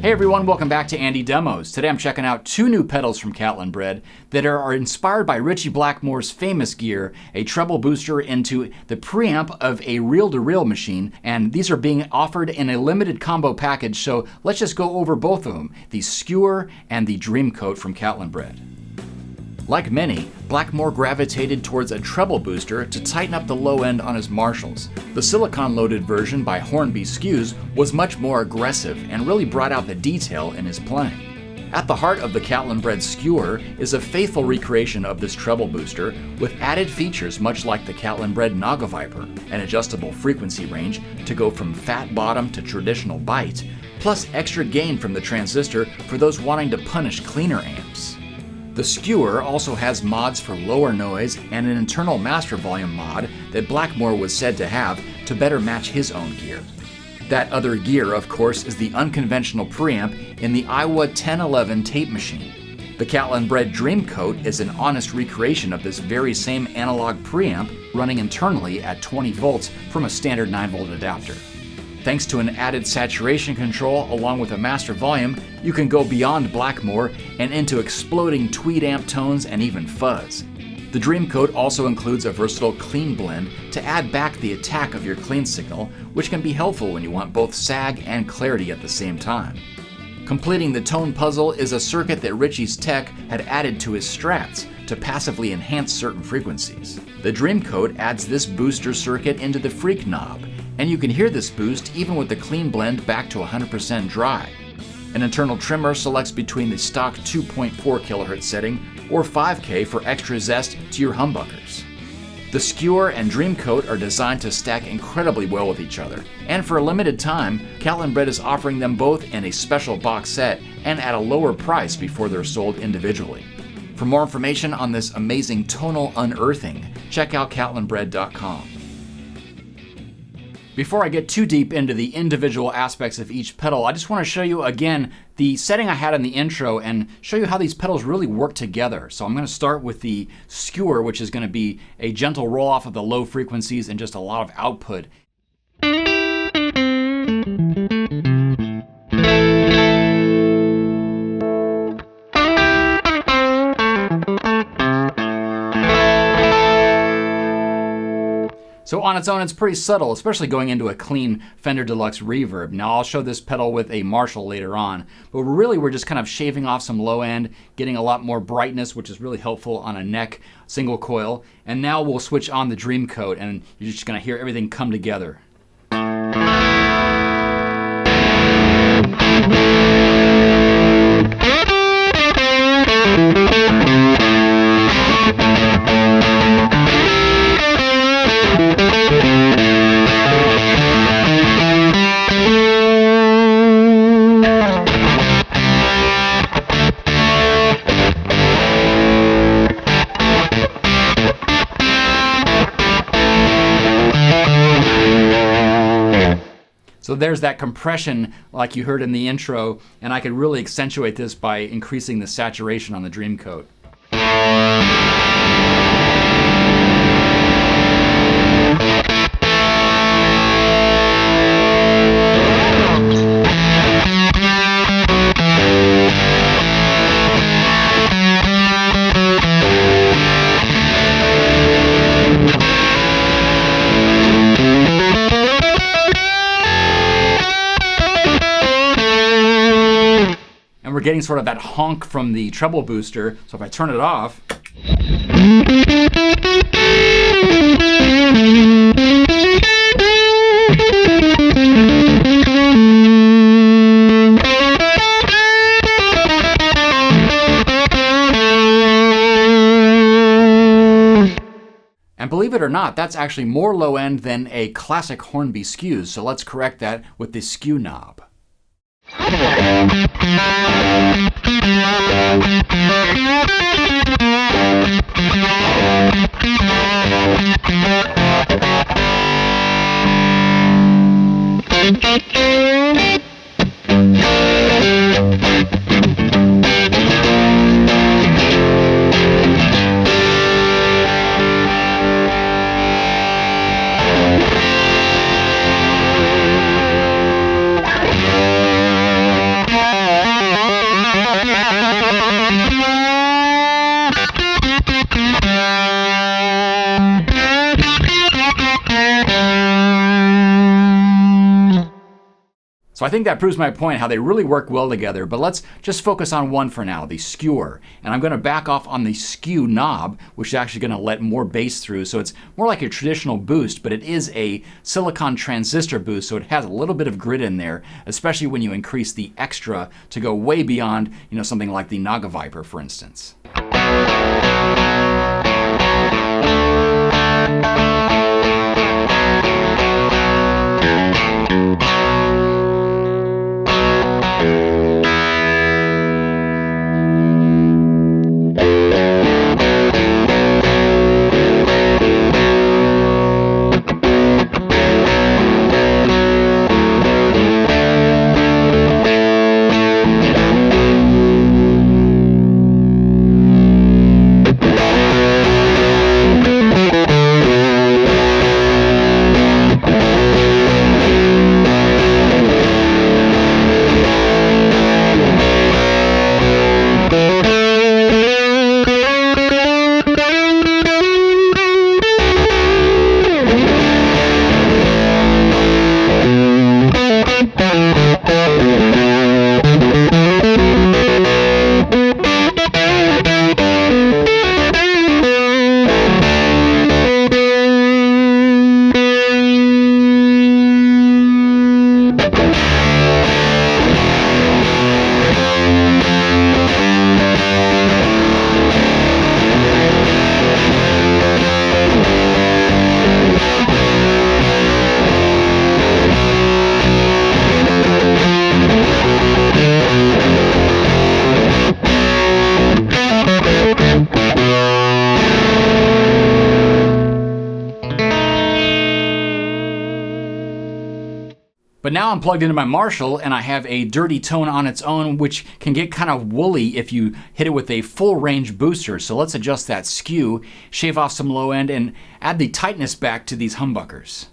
Hey everyone, welcome back to AndyDemos. Today I'm checking out two new pedals from Catalinbread that are inspired by Ritchie Blackmore's famous gear, a treble booster into the preamp of a reel-to-reel machine, and these are being offered in a limited combo package, so let's just go over both of them, the Skewer and the Dreamcoat from Catalinbread. Like many, Blackmore gravitated towards a treble booster to tighten up the low end on his Marshalls. The silicon-loaded version by Hornby Skewes was much more aggressive and really brought out the detail in his playing. At the heart of the Catalinbread Skewer is a faithful recreation of this treble booster with added features much like the Catalinbread Naga Viper, an adjustable frequency range to go from fat bottom to traditional bite, plus extra gain from the transistor for those wanting to punish cleaner amps. The Skewer also has mods for lower noise and an internal master volume mod that Blackmore was said to have to better match his own gear. That other gear, of course, is the unconventional preamp in the Aiwa 1011 tape machine. The Catalinbread Dreamcoat is an honest recreation of this very same analog preamp running internally at 20 volts from a standard 9-volt adapter. Thanks to an added saturation control along with a master volume, you can go beyond Blackmore and into exploding tweed amp tones and even fuzz. The Dreamcoat also includes a versatile clean blend to add back the attack of your clean signal, which can be helpful when you want both sag and clarity at the same time. Completing the tone puzzle is a circuit that Ritchie's tech had added to his Strats to passively enhance certain frequencies. The Dreamcoat adds this booster circuit into the Freq knob, and you can hear this boost even with the clean blend back to 100% dry. An internal trimmer selects between the stock 2.4 kHz setting or 5K for extra zest to your humbuckers. The Skewer and Dreamcoat are designed to stack incredibly well with each other, and for a limited time, Catalinbread is offering them both in a special box set and at a lower price before they're sold individually. For more information on this amazing tonal unearthing, check out Catalinbread.com. Before I get too deep into the individual aspects of each pedal, I just want to show you again the setting I had in the intro and show you how these pedals really work together. So I'm going to start with the Skewer, which is going to be a gentle roll off of the low frequencies and just a lot of output. So on its own, it's pretty subtle, especially going into a clean Fender Deluxe reverb. Now I'll show this pedal with a Marshall later on, but really we're just kind of shaving off some low end, getting a lot more brightness, which is really helpful on a neck single coil. And now we'll switch on the Dreamcoat and you're just gonna hear everything come together. So there's that compression like you heard in the intro, and I could really accentuate this by increasing the saturation on the Dreamcoat. We're getting sort of that honk from the treble booster, so if I turn it off, and believe it or not, that's actually more low end than a classic Hornby Skewes, so let's correct that with the Skew knob. So I think that proves my point how they really work well together, but let's just focus on one for now, the skewer. And I'm going to back off on the skew knob, which is actually going to let more bass through. So it's more like a traditional boost, but it is a silicon transistor boost, so it has a little bit of grit in there, especially when you increase the extra to go way beyond, something like the Naga Viper, for instance. But now I'm plugged into my Marshall and I have a dirty tone on its own, which can get kind of woolly if you hit it with a full range booster. So let's adjust that skew, shave off some low end, and add the tightness back to these humbuckers.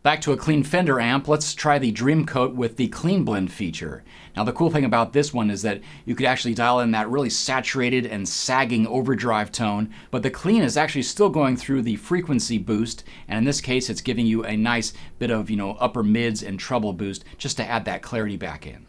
Back to a clean Fender amp, let's try the Dreamcoat with the Clean Blend feature. Now the cool thing about this one is that you could actually dial in that really saturated and sagging overdrive tone, but the clean is actually still going through the frequency boost, and in this case it's giving you a nice bit of upper mids and treble boost just to add that clarity back in.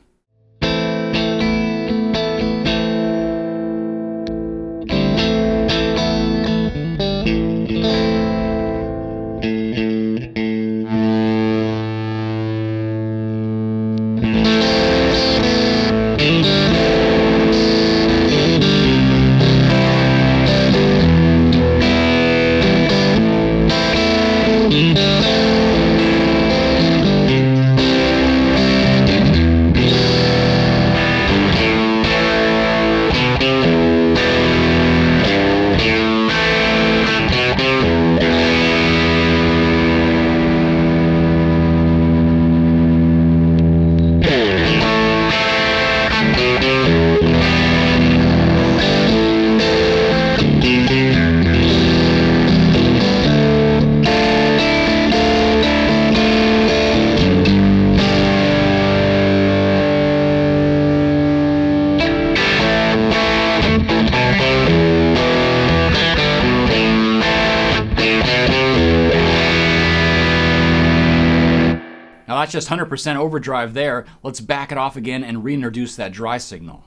Now that's just 100% overdrive there. Let's back it off again and reintroduce that dry signal.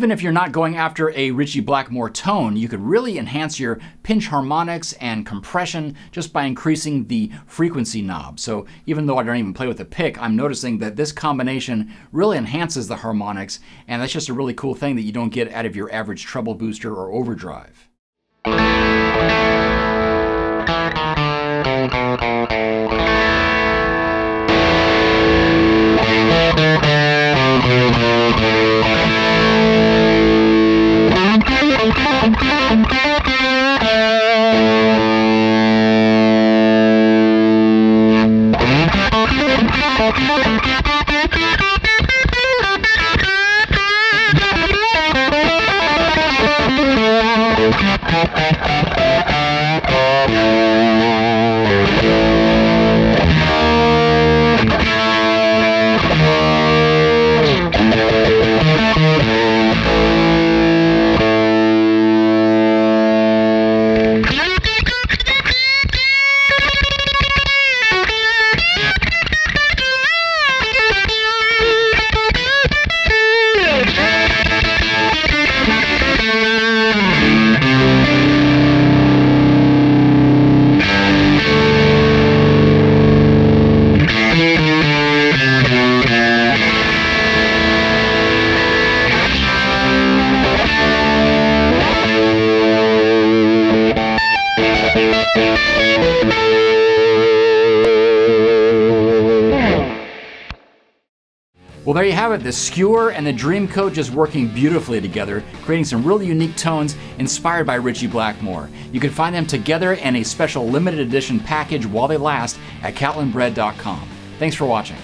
even if you're not going after a Ritchie Blackmore tone, you could really enhance your pinch harmonics and compression just by increasing the frequency knob. So even though I don't even play with the pick, I'm noticing that this combination really enhances the harmonics, and that's just a really cool thing that you don't get out of your average treble booster or overdrive. Well, there you have it, the Skewer and the Dreamcoat just working beautifully together, creating some really unique tones inspired by Ritchie Blackmore. You can find them together in a special limited edition package while they last at Catalinbread.com. Thanks for watching.